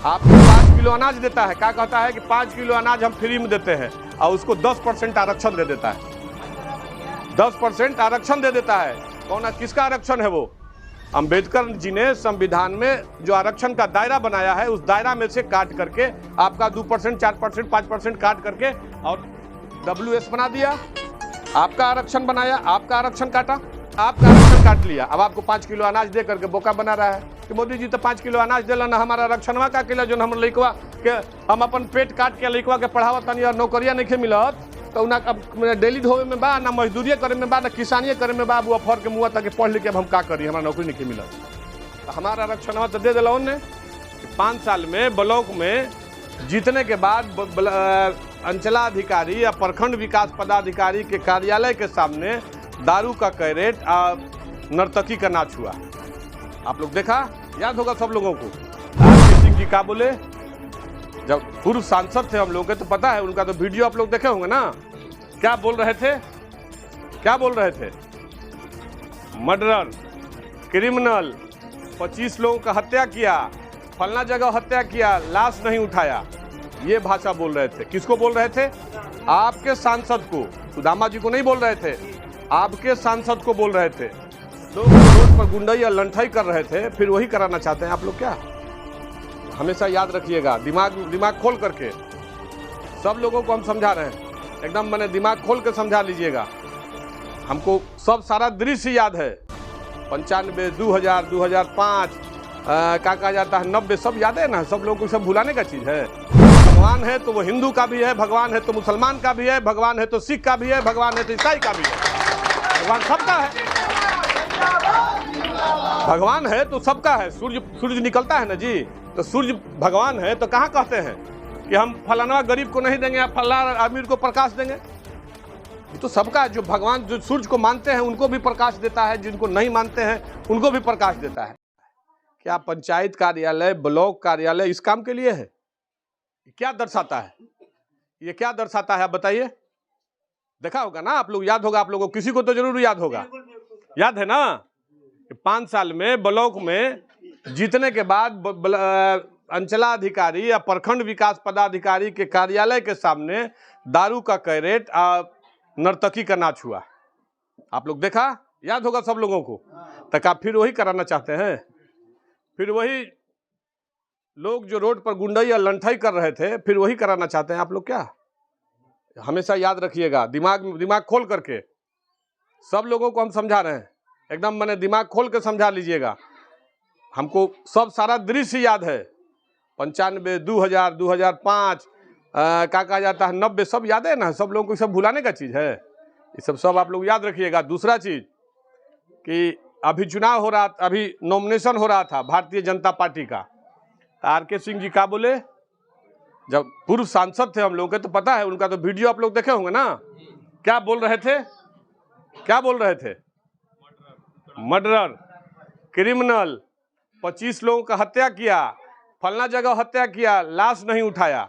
आपको 5 किलो अनाज देता है, क्या कहता है कि 5 किलो अनाज हम फ्री में देते हैं और उसको 10% आरक्षण दे देता है। 10% आरक्षण दे देता है। कौन, किसका आरक्षण है वो? अंबेडकर जी ने संविधान में जो आरक्षण का दायरा बनाया है, उस दायरा में से काट करके आपका 2%, 4%, 5% काट करके और WS बना दिया। आपका आरक्षण बनाया, आपका आरक्षण काटा, आपका आरक्षण काट लिया। अब आपको 5 किलो अनाज दे करके बोका बना रहा है कि मोदी जी तो 5 किलो अनाज दिला ना, हमारा आरक्षणवा का किला जो हम लइकवा के हम अपन पेट काट के लइकवा के पढ़ावा तनी और नौकरिया नहीं मिलत, तो ना अब डेली धोवे में बा, ना मजदूरिया करे में बा, ना किसानिया करे में बा। वो अफर के मुँह तक पढ़ लिख के हम का करी, हमारा नौकरी नहीं मिलत। तो हमारा आरक्षणवा तो दे दिला उनने। 5 साल में ब्लॉक में जीतने के बाद अंचलाधिकारी या प्रखंड विकास पदाधिकारी के कार्यालय के सामने दारू का कैरेट नर्तकी का नाच हुआ। आप लोग देखा, याद होगा सब लोगों को। आरके सिंह जी क्या बोले, जब पूर्व सांसद थे हम लोग के, तो पता है उनका तो वीडियो आप लोग देखे होंगे ना। क्या बोल रहे थे, क्या बोल रहे थे? मर्डरर, क्रिमिनल, 25 लोगों का हत्या किया, फलना जगह हत्या किया, लाश नहीं उठाया, ये भाषा बोल रहे थे। किसको बोल रहे थे? आपके सांसद को, सुदामा जी को नहीं बोल रहे थे, आपके सांसद को बोल रहे थे। लोग रोड पर गुंडई या लंठाई कर रहे थे, फिर वही कराना चाहते हैं आप लोग क्या? हमेशा याद रखिएगा, दिमाग खोल करके सब लोगों को हम समझा रहे हैं, एकदम मैंने दिमाग खोल के समझा लीजिएगा। हमको सब सारा दृश्य याद है। 95, 2000, 2005 क्या कहा जाता है, 90, सब याद है ना। सब लोगों को सब भुलाने का चीज़ है। भगवान है तो वो हिंदू का भी है, भगवान है तो मुसलमान का भी है, भगवान है तो सिख का भी है, भगवान है तो ईसाई का भी है, भगवान सबका है। भगवान है तो सबका है। सूर्य निकलता है ना जी, तो सूर्य भगवान है तो कहाँ कहते हैं कि हम फलाना गरीब को नहीं देंगे या फलाना अमीर को प्रकाश देंगे? ये तो सबका है। जो भगवान, जो सूर्य को मानते हैं उनको भी प्रकाश देता है, जिनको नहीं मानते हैं उनको भी प्रकाश देता है। क्या पंचायत कार्यालय, ब्लॉक कार्यालय इस काम के लिए है? क्या दर्शाता है ये? क्या दर्शाता है आप बताइए? देखा होगा ना आप लोग, याद होगा आप लोगों को, किसी को तो जरूर याद होगा। याद है ना? 5 साल में ब्लॉक में जीतने के बाद अंचलाधिकारी या प्रखंड विकास पदाधिकारी के कार्यालय के सामने दारू का कैरेट नर्तकी का नाच हुआ। आप लोग देखा, याद होगा सब लोगों को। तक आप फिर वही कराना चाहते हैं? फिर वही लोग जो रोड पर गुंडई या लंठाई कर रहे थे, फिर वही कराना चाहते हैं आप लोग क्या? हमेशा याद रखिएगा, दिमाग खोल करके सब लोगों को हम समझा रहे हैं, एकदम मैंने दिमाग खोल के समझा लीजिएगा। हमको सब सारा दृश्य याद है। 95, 2000, 2005 क्या कहा जाता है, 90, सब याद है ना। सब लोगों को सब भुलाने का चीज़ है। ये सब आप लोग याद रखिएगा। दूसरा चीज़ कि अभी चुनाव हो रहा, अभी नॉमिनेशन हो रहा था भारतीय जनता पार्टी का। आरके सिंह जी क्या बोले, जब पूर्व सांसद थे हम लोग के, तो पता है उनका तो वीडियो आप लोग देखे होंगे ना। क्या बोल रहे थे, क्या बोल रहे थे? मर्डरर, क्रिमिनल, 25 लोगों का हत्या किया, फलना जगह हत्या किया, लाश नहीं उठाया,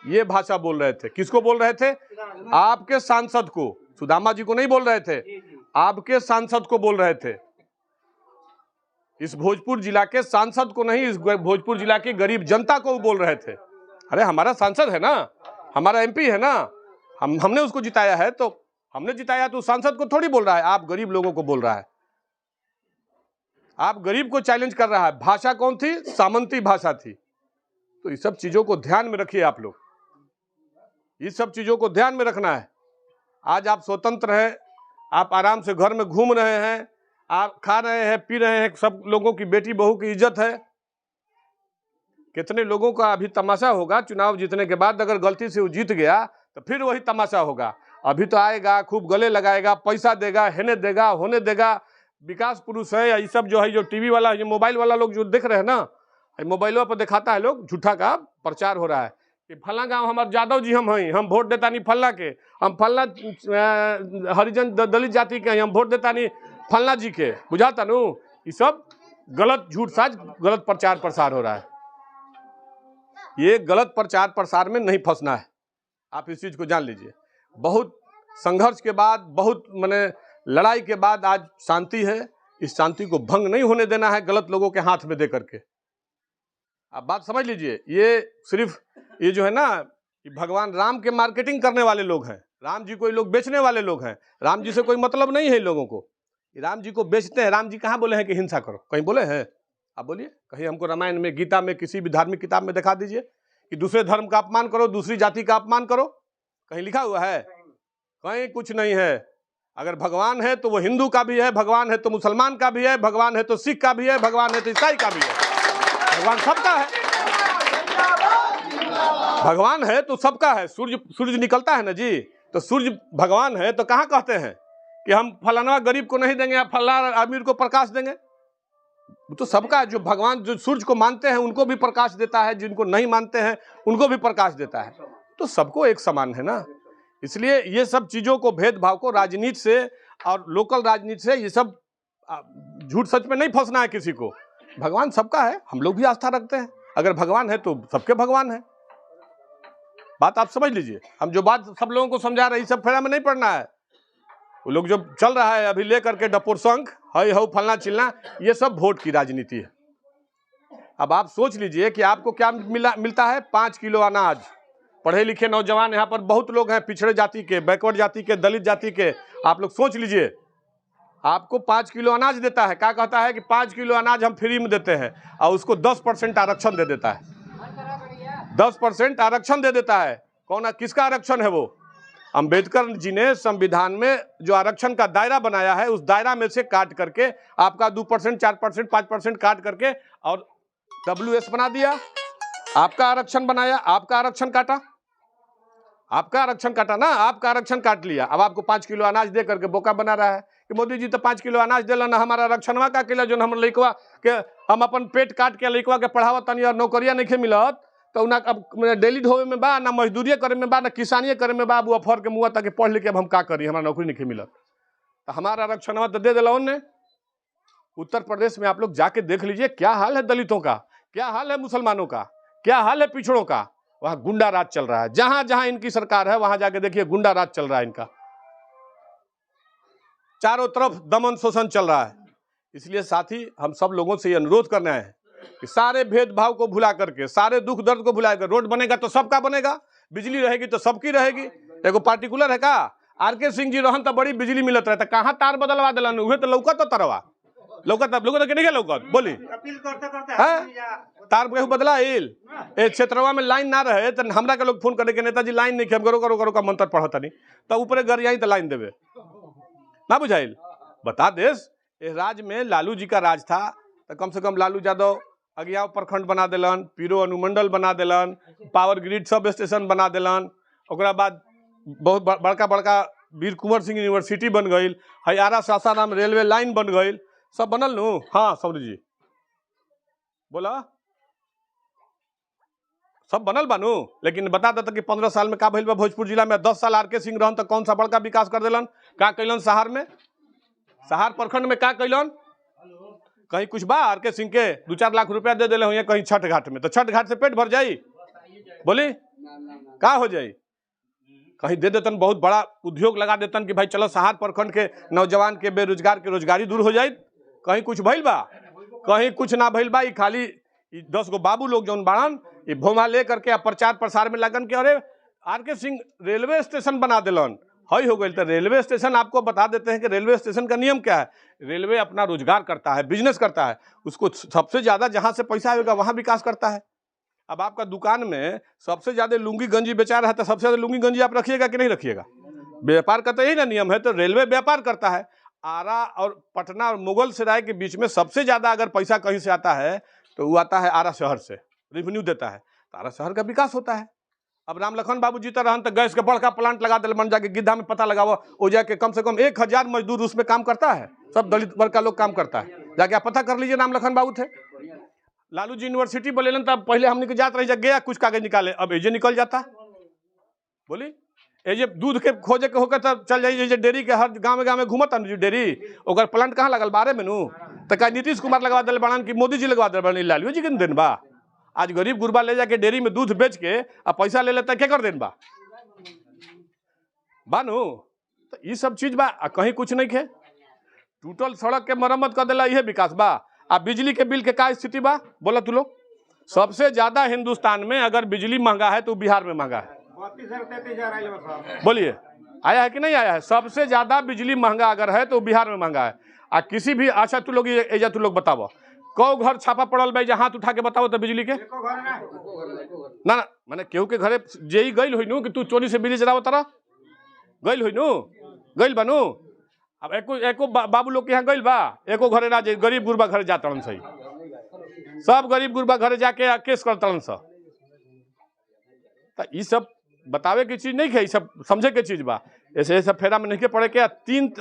ये भाषा बोल रहे थे। किसको बोल रहे थे? आपके सांसद को, सुदामा जी को नहीं बोल रहे थे, आपके सांसद को बोल रहे थे। इस भोजपुर जिला के सांसद को नहीं, इस भोजपुर जिला की गरीब जनता को बोल रहे थे। अरे हमारा सांसद है ना, हमारा MP है ना, हमने उसको जिताया है, तो हमने जिताया तो सांसद को थोड़ी बोल रहा है, आप गरीब लोगों को बोल रहा है। आप गरीब को चैलेंज कर रहा है। भाषा कौन थी? सामंती भाषा थी। तो इस सब चीजों को ध्यान में रखिए आप लोग, इस सब चीजों को ध्यान में रखना है। आज आप स्वतंत्र हैं, आप आराम से घर में घूम रहे हैं, आप खा रहे हैं, पी रहे हैं, सब लोगों की बेटी बहू की इज्जत है। कितने लोगों का अभी तमाशा होगा चुनाव जीतने के बाद, अगर गलती से वो जीत गया तो फिर वही तमाशा होगा। अभी तो आएगा, खूब गले लगाएगा, पैसा देगा, हेने देगा, होने देगा, विकास पुरुष है। या ये सब जो है, जो टीवी वाला, ये मोबाइल वाला लोग जो देख रहे हैं ना, मोबाइलों पर दिखाता है लोग, झूठा का प्रचार हो रहा है कि फला गाँव हमारे यादव जी हम हैं, हम वोट देता नहीं फल्ला के, हम फल्ला हरिजन दलित जाति के हैं, हम वोट देता नहीं फल्ला जी के। बुझाता नू? ये सब गलत, झूठ साज, गलत प्रचार प्रसार हो रहा है। ये गलत प्रचार प्रसार में नहीं फंसना है, आप इस चीज को जान लीजिए। बहुत संघर्ष के बाद, बहुत माने लड़ाई के बाद आज शांति है। इस शांति को भंग नहीं होने देना है गलत लोगों के हाथ में दे करके। आप बात समझ लीजिए, ये सिर्फ ये जो है ना, भगवान राम के मार्केटिंग करने वाले लोग हैं, राम जी को लोग बेचने वाले लोग हैं। राम जी से कोई मतलब नहीं है इन लोगों को, राम जी को बेचते हैं। राम जी कहाँ बोले हैं कि हिंसा करो? कहीं बोले हैं? आप बोलिए, कहीं हमको रामायण में, गीता में, किसी भी धार्मिक किताब में दिखा दीजिए कि दूसरे धर्म का अपमान करो, दूसरी जाति का अपमान करो। कहीं लिखा हुआ है? कहीं कुछ नहीं है। अगर भगवान है तो वो हिंदू का भी है, भगवान है तो मुसलमान का भी है, भगवान है तो सिख का भी है, भगवान है तो ईसाई का भी है, भगवान सबका है। भगवान है तो सबका है। सूर्य निकलता है ना जी, तो सूर्य भगवान है तो कहाँ कहते हैं कि हम फलाना गरीब को नहीं देंगे या फलाना अमीर को प्रकाश देंगे? वो तो सबका है। जो भगवान, जो सूर्य को मानते हैं उनको भी प्रकाश देता है, जिनको नहीं मानते हैं उनको भी प्रकाश देता है, तो सबको एक समान है ना। इसलिए ये सब चीजों को, भेदभाव को राजनीति से और लोकल राजनीति से, ये सब झूठ सच में नहीं फंसना है किसी को। भगवान सबका है, हम लोग भी आस्था रखते हैं। अगर भगवान है तो सबके भगवान है। बात आप समझ लीजिए। हम जो बात सब लोगों को समझा रहे हैं, सब फेरा में नहीं पड़ना है। वो लोग जो चल रहा है अभी लेकर के डपोर संघ, हई हो फलना चिलना, ये सब वोट की राजनीति है। अब आप सोच लीजिए कि आपको क्या मिलता है? 5 किलो अनाज। पढ़े लिखे नौजवान यहाँ पर बहुत लोग हैं, पिछड़े जाति के, बैकवर्ड जाति के, दलित जाति के। आप लोग सोच लीजिए, आपको 5 किलो अनाज देता है, क्या कहता है कि 5 किलो अनाज हम फ्री में देते हैं, और उसको 10% आरक्षण दे देता है। 10% आरक्षण दे देता है। कौन, किसका आरक्षण है वो? अंबेडकर जी ने संविधान में जो आरक्षण का दायरा बनाया है, उस दायरा में से काट करके आपका 2%, 4%, 5% काट करके और WS बना दिया। आपका आरक्षण बनाया, आपका आरक्षण काटा, आपका आरक्षण काटा ना, आपका आरक्षण काट लिया। अब आपको 5 किलो अनाज दे करके बोका बना रहा है कि मोदी जी तो 5 किलो अनाज दिला ना, हमारा आरक्षणवा का केला जो हम लइकवा के, हम अपन पेट काट के लइकवा के पढ़ावा तनी और नौकरिया नहीं मिलत, तो ना अब डेली ढोवे में बा, ना मजदूरी करे में बा, ना किसानी करे में बा। अब अफर के मुँह तक पढ़ लिखे अब हम का करी, हमारा नौकरी नहीं मिलत, तो हमारा आरक्षणवा तो दे दिला उनने। उत्तर प्रदेश में आप लोग जाके देख लीजिए क्या हाल है दलितों का, क्या हाल है मुसलमानों का, क्या हाल है पिछड़ों का। वहां गुंडा राज चल रहा है। जहां जहां इनकी सरकार है वहां जाके देखिए गुंडा राज चल रहा है इनका, चारों तरफ दमन शोषण चल रहा है। इसलिए साथी, हम सब लोगों से ये अनुरोध करना है कि सारे भेदभाव को भुला करके, सारे दुख दर्द को भुला कर, रोड बनेगा तो सबका बनेगा, बिजली रहेगी तो सबकी रहेगी। एगो पार्टिकुलर है का? RK सिंह जी रहन तो बड़ी बिजली मिलत रहता, कहाँ तार बदलवा दिलन, उहे तो लौकत तो तरवा लौकत के नहीं लौकत। बोली तार केहू बदला इल ए क्षेत्रवा में लाइन ना रहे तो हमरा के लोग फोन करे के नेताजी लाइन नहीं, करो करो करो का मंत्र पढ़ता नहीं, तो ऊपर गरियाई तो लाइन देवे ना, बुझाइल। बता देश, इस राज्य में लालू जी का राज था, तो कम से कम लालू यादव अगियाव प्रखंड बना दिलन, पीरो अनुमंडल बना दिलन, पावर ग्रिड सब स्टेशन बना दिलन, ओकरा बाद बहुत बड़का बड़का वीर कुंवर सिंह यूनिवर्सिटी बन गई, हयारा सासाराम रेलवे लाइन बन गई, सब बनल नू। हाँ सौरी जी बोला, सब बनल बानू। लेकिन बता देता कि 15 साल में का भइल बा भोजपुर जिला में? 10 साल RK सिंह रहन तो कौन सा बड़का विकास कर दिलन? का कैलन शहर में, शहर प्रखंड में का कैलन? कहीं कुछ बा? RK सिंह के 2-4 लाख रुपया दे दिले हुए कहीं छठ घाट में, तो छठ घाट से पेट भर जाई? बोली का हो जाई? कहीं दे देतन, बहुत बड़ा उद्योग लगा देतन कि भाई चलो शहर प्रखंड के नौजवान के बेरोजगार के रोजगारी दूर हो जाए। कहीं कुछ भइल बा? कहीं कुछ ना भइल बा। खाली 10 गो बाबू लोग जौन बाड़न, ये भोमा ले करके प्रचार प्रसार में लगन के अरे RK सिंह रेलवे स्टेशन बना दिलन, हई हो गई। तो रेलवे स्टेशन, आपको बता देते हैं कि रेलवे स्टेशन का नियम क्या है। रेलवे अपना रोजगार करता है, बिजनेस करता है, उसको सबसे ज्यादा जहां से पैसा आएगा वहां विकास करता है। अब आपका दुकान में सबसे ज्यादा लुंगी गंजी बेचा रहा है, तो सबसे ज्यादा लुंगी गंजी आप रखिएगा कि नहीं रखिएगा? व्यापार का तो यही ना नियम है। तो रेलवे व्यापार करता है। आरा और पटना और मुगल सराय के बीच में सबसे ज्यादा अगर पैसा कहीं से आता है तो वो आता है आरा शहर से, रेवेन्यू देता है, तो आरा शहर का विकास होता है। अब राम लखन बाबू जीता रहन तो गैस का बड़का प्लांट लगा दिल, मन जाके गिद्धा में पता लगाओ, वो जाके कम से कम 1000 मजदूर उसमें काम करता है, सब दलित वर्ग का लोग काम करता है। जाके आप पता कर लीजिए, राम लखन बाबू थे। लालू जी यूनिवर्सिटी बोले तब पहले हमने के जात रही गया कुछ कागज निकाले, अब एजे निकल जाता। बोली एजे दूध के खोजे के होकर तब चल जाइए डेयरी के, हर गाँव में घूमता ना डेयरी, ओकर प्लांट कहाँ लगल? 12 में नू। तो कहा नीतीश कुमार लगवा दिल बड़ान कि मोदी जी लगवा दिल बड़ान? लालू जी के दिन बा। आज गरीब गुरबा ले जाके डेयरी में दूध बेच के अब पैसा ले लेता, क्या कर देन बा बानू? तो ये सब चीज बा, कहीं कुछ नहीं खे। टूटल सड़क के मरम्मत कर दिला, यह विकास बा। आ बिजली के बिल के का स्थिति बा बोला तू लोग? सबसे ज्यादा हिंदुस्तान में अगर बिजली महंगा है तो बिहार में महंगा है। 32 बोलिए, आया है कि नहीं आया है? सबसे ज्यादा बिजली महंगा अगर है तो बिहार में महंगा है। आ किसी भी, अच्छा तू लोग एजा तू लोग बताओ, कौ घर छापा पड़ल भाई, हाथ उठा के बताओ तो बिजली के ना ना मैंने केहू के घरे जे गईल हुई नु कि तू चोरी से बिजली जराव तरह गईल हुई नु, गईल बनू। अब एको बाबू लोग के यहाँ गईल बा, एको घरे ना, गरीब गुरबा घरे जा तड़न सही, सब गरीब गुरबा घरे जाके केस कर तड़न सा। तो ये सब बतावे की चीज नहीं है, सब समझे के चीज बा। ऐसे सब फेरा में नहीं के पड़े के।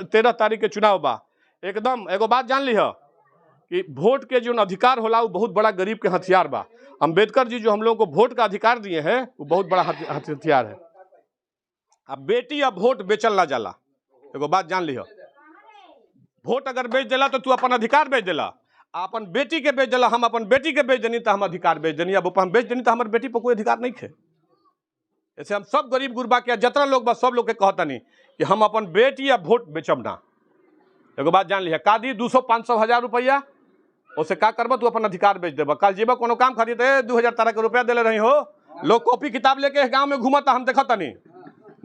13 तारीख के चुनाव बा, एकदम एगो बात जान ली है कि वोट के जो अधिकार होला वो बहुत बड़ा गरीब के हथियार बा। अम्बेडकर जी जो हम लोगों को वोट का अधिकार दिए हैं वो बहुत बड़ा हथियार है। अब बेटी अब वोट बेचल ना जाला, एगो बात जान ली है। वोट अगर बेच देला तो तू अपन अधिकार बेच देला, अपन बेटी के बेच देला। हम अपन बेटी के बेच देनी तो हम अधिकार बेच देनी, अब हम बेच देनी तो हमारे बेटी पर कोई अधिकार नहीं है। ऐसे हम सब गरीब गुरबा के जितना लोग बस सब लोग के कहता नहीं कि हम अपन बेटी या वोट बेचब ना। एगो बात जान लिया, का दी 200 500 1000 रुपया, उससे का करब तू अपन अधिकार बेच देबा। कल जेब कोनो काम खरीद 2000 तरह के रुपया दिले रही हो, लोग कॉपी किताब लेके गाँव में घूमता, हम देखता नहीं,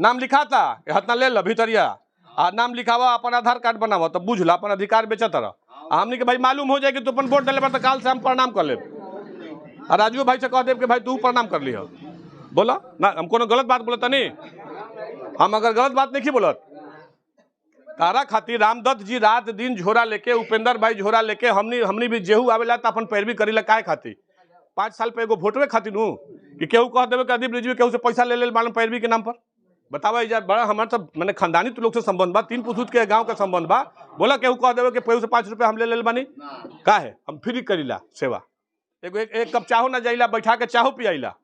नाम लिखाता हतना ले लो भीतरिया आ नाम लिखावा, अपन आधार कार्ड बनावा, तो बुझ ला अपन अधिकार बेचत रह। हमने के भाई मालूम हो जाए कि तू अपन वोट दिले तो काल से हम प्रणाम कर ले। और राजू भाई से कह देव कि भाई तू प्रणाम कर ली हो, बोला ना, हम कोनो गलत बात बोलता नहीं। हम अगर गलत बात नहीं बोलत, तारा खातिर रामदत्त जी रात दिन झोरा लेके, उपेंद्र भाई झोरा लेके, हमनी भी जेहू आवेला तो अपन पैरवी करीला काय खातिर? 5 साल पे एगो वोटवे खातिर हूँ कि केहू कह देवे कि अदीप रिजवी केहू से पैसा ले मालूम पैरवी के नाम पर। बतावा इजा बड़ा हमारा सब मैंने खानदानी तो लोग से संबंध बा, 3 पुसूत के गांव का संबंध बा। बोला केहू कह देवे कि केहू से 5 रुपया हम ले बानी, का है हम फ्री करीला सेवा। एगो एक कप चाहो ना जाइला, बैठा के चाहो पियाइला,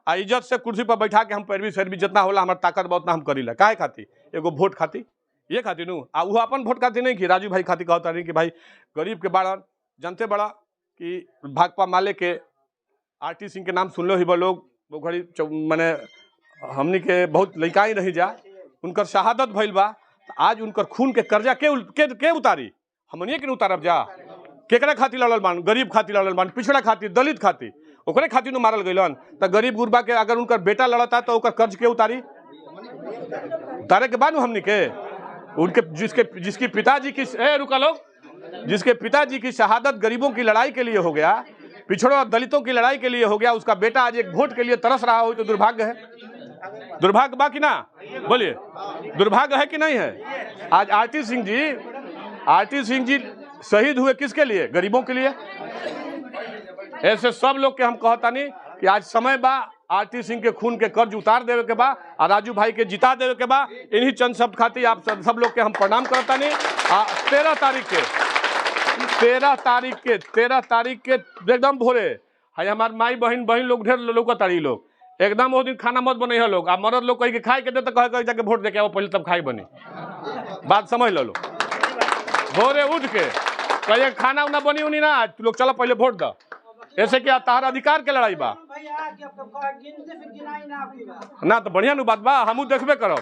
आ इज्जत से कुर्सी पर बैठा के हम पैरवी सैरवी जितना होला हमारा ताकत बा उतना हम करीला। काहे खातिर? एगो वोट खातिर, ये खातिर नू। आ वो अपन वोट खातिर नहीं कि राजू भाई खातिर कहता नहीं कि भाई गरीब के बाड़ा जानते बड़ा कि भाकपा माले के आरटी सिंह के नाम सुनलो ही बा लोग, वो घड़ी मैंने हमनी के बहुत लड़का ही रही जा, उनकर शहादत भइल बा। आज उनकर खून के कर्जा के उतारी? हमनिए के उतारब जा? केकरा खातिर लड़ल बान? गरीब खातिर लड़ल बान, पिछड़ा खातिर, दलित खातिर, ओकरे खातिर नु मारल गइलन। तो गरीब गुरबा के अगर उनकर बेटा लड़ता तो ओकर कर्ज के उतारी? उतारे के बाद हमनी के उनके जिसकी पिताजी की रुका लोग, जिसके पिताजी की शहादत गरीबों की लड़ाई के लिए हो गया, पिछड़ों और दलितों की लड़ाई के लिए हो गया, उसका बेटा आज एक वोट के लिए तरस रहा हो तो दुर्भाग्य है। दुर्भाग्य बा कि ना? बोलिए, दुर्भाग्य है कि नहीं है? आज आरटी सिंह जी शहीद हुए किसके लिए? गरीबों के लिए। ऐसे सब लोग के हम कहता नहीं कि आज समय बा आरटी सिंह के खून के कर्ज उतार देवे के बा और राजू भाई के जिता देवे के बा। इन्हीं चंद शब्द खातिर आप सब लोग के हम प्रणाम करता नहीं। 13 तारीख के एकदम भोरे है हमार माई बहन लोग ढेर लोग तारी लोग एकदम वो दिन खाना मत बने लोग। आ मरद लोग कहीं के खाए के दे तो कहे जाके वोट दे के आओ पहले तब खाई बनी। बात समझ लो। भोरे उठ के कहे खाना उना बनी उनी ना, तू लोग चलो पहले वोट दो। ऐसे क्या तार अधिकार के लड़ाई बा ना? तो बढ़िया नु बात बा, हमू देखबे करब।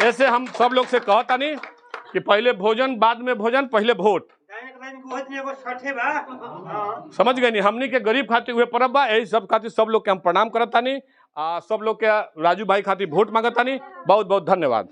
ऐसे हम सब लोग से कहता नहीं कि पहले भोजन बाद में भोजन, पहले वोट। समझ गए नहीं? हमनी के गरीब खातिर हुए परब बा, यही सब खातिर सब लोग के हम प्रणाम करता नहीं। सब लोग के राजू भाई खातिर वोट मांगता नहीं। बहुत बहुत धन्यवाद।